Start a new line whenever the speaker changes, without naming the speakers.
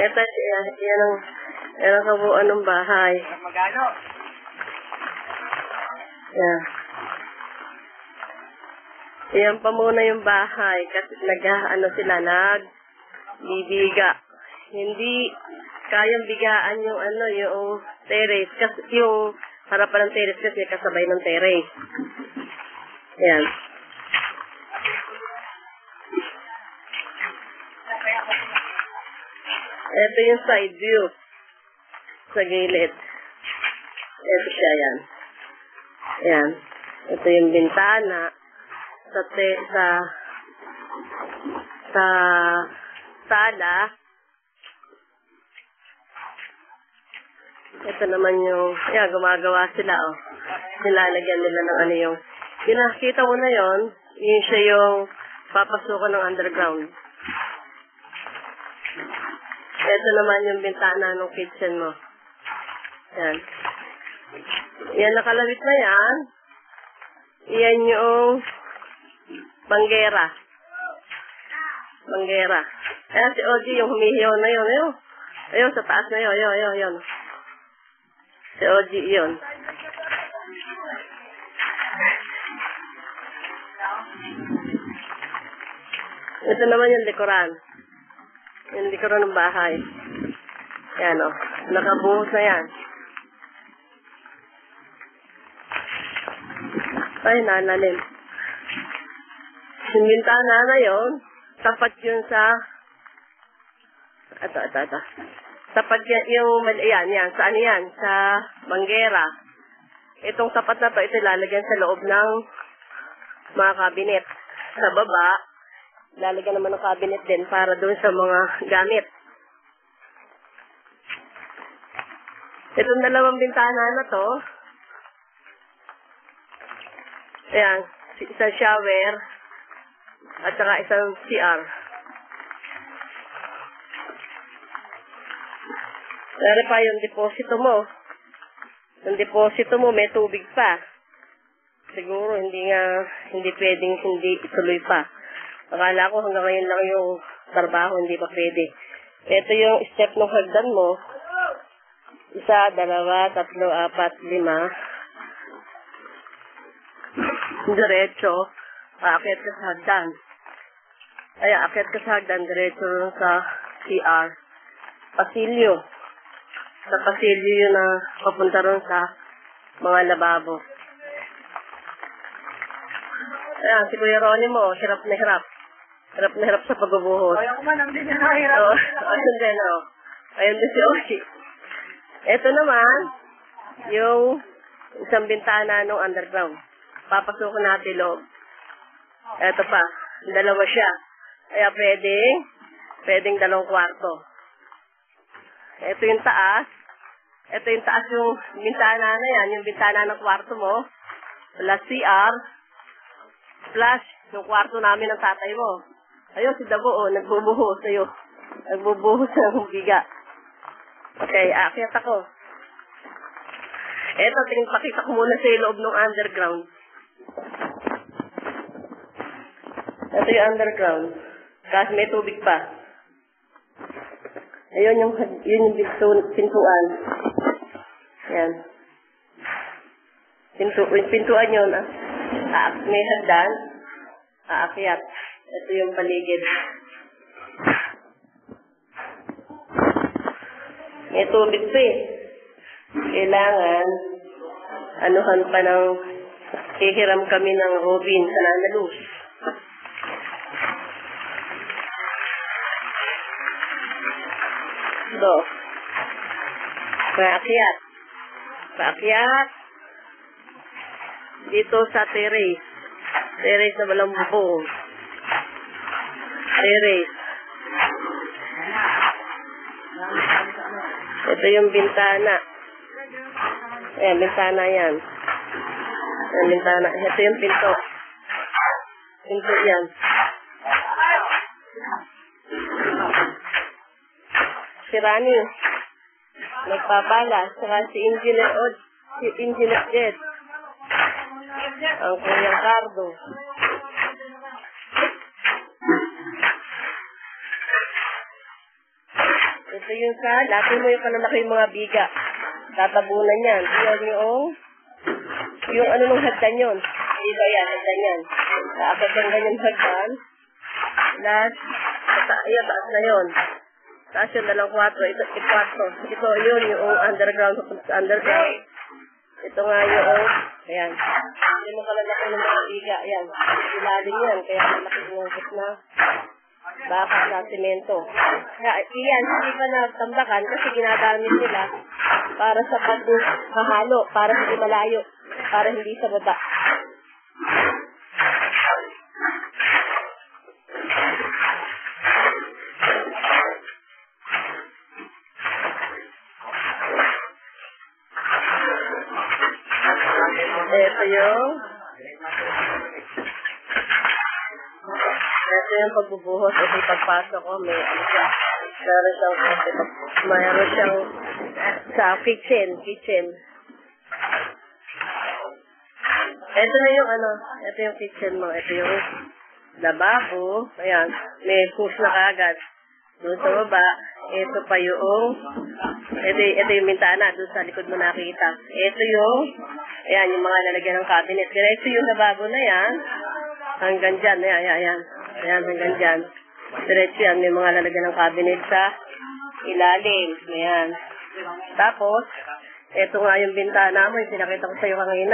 Ito, yan ang kabuuan ng bahay.
Magano?
Yan. Yan pa muna yung bahay kasi nagbibiga. Hindi kayang bigaan yung terrace kasi yung harapan ng terrace kasi kasabay ng terrace. Yan. Ito yung side view sa gilid. Ito siya, yan. Yan. Ito yung bintana sa sala. Ito naman yung, gumagawa sila, oh. Nilalagyan nila ng yung, nakita mo na yon, yun siya yung papasukan ng underground. Ito naman yung bintana ng kitchen mo. Yan. Yan, nakalawit na yan. Yan yung banggera. Ayan si OG yung humihiyaw na yun. Ayun, sa taas na yun. Ayun. Si OG yun. Ito naman yung dekoran. Yung dekoran ng bahay. Yan, o. Nakabuhos na yan. Ay, nalalim. Yung bintana na yun, tapat yun sa... Ito. Tapat yan. Saan yan? Sa banggera. Itong tapat na to, ito lalagyan sa loob ng mga kabinet. Sa baba, lalagyan naman ng cabinet din para doon sa mga gamit. Itong dalawang bintana na to, ayan, isang shower at saka isang CR. Pero pa yung deposito mo. Yung deposito mo may tubig pa. Siguro hindi pwedeng hindi ituloy pa. Akala ko hanggang ngayon lang yung trabaho, hindi pa pwede. Ito yung step ng hagdan mo. 1, 2, 3, 4, 5. Diretso. Aakyat ka sa hagdan. Aakyat ka sa hagdan, diretso sa CR. Pasilyo. Sa pasilyo yun na papunta ron sa mga lababo. Ayan, si Kuya Ronnie mo, hirap na hirap. Hirap na hirap sa pagbubuhos.
Ayaw ko man, ang din na hirap.
Ayun din, oh. Ayun din si Oshi. Ito naman, yung isang bintana ng underground. Papasukin natin loob. Ito pa, dalawa siya. Kaya pwedeng 2 kwarto. Ito yung taas. Ito yung taas yung bintana na yan. Yung bintana ng kwarto mo. Plus CR. Plus yung kwarto namin ng tatay mo. Ayun, si Dabo, nagbubuhos. Ayun. Nagbubuhos ng biga. Okay, aakyat ako. Ito, pakita ko muna sa loob ng underground. Ito yung underground. Kasi may tubig pa. Ayun yung pintuan. Yan. Pintuan yun. May hagdan. Aakyat. Ito yung paligid. May tubig pa eh. Kailangan anuhan pa ng hihiram kami ng Robin sa Nanalus. Paakyat. Dito sa terrace. Terrace na walang bubong. Terrace. Ito yung bintana. Ayan, bintana yan. Ayan, bintana. Ito yung pinto. Pinto yan. Si Rani, nagpapala. Saka si Engineer Jet. Ang Kuya Cardo. Ito yung lati mo yung kalalaki yung mga biga. Tatabunan yan. Yung ano nung hagdan yun. Diba yan, hagdan yan. Kaakit yung ganyan hagdan. Last, ayan, taas na yun. Taas yun, 2, ito, 4. Ito, yun, yung underground, underground. Ito nga yung, ayan. Yung kalalaki ng mga biga, ayan. Ilalim yan, kaya malaki yung na bakal na simento. Kaya, iyan, hindi pa natambakan kasi ginagamit nila para sa paghahalo, para hindi malayo, para hindi sa baba. Ito yung pagbubuhos o pagpasok ko. Mayroon siyang sa kitchen. Ito na yung ito yung kitchen mo. Ito yung lababo. Ayan, may push na kagad. Doon sa baba, ito pa yung, ito yung bintana, doon sa likod mo nakita. Ito yung, ayan, yung mga lalagyan ng cabinet. Diretso yung lababo na yan, hanggang dyan, ayan, hanggang dyan. Diretso yan, may mga lalagyan ng cabinet sa ilalim, ayan. Tapos, ito nga yung bintana mo, yung pinakita ko sa'yo kanina.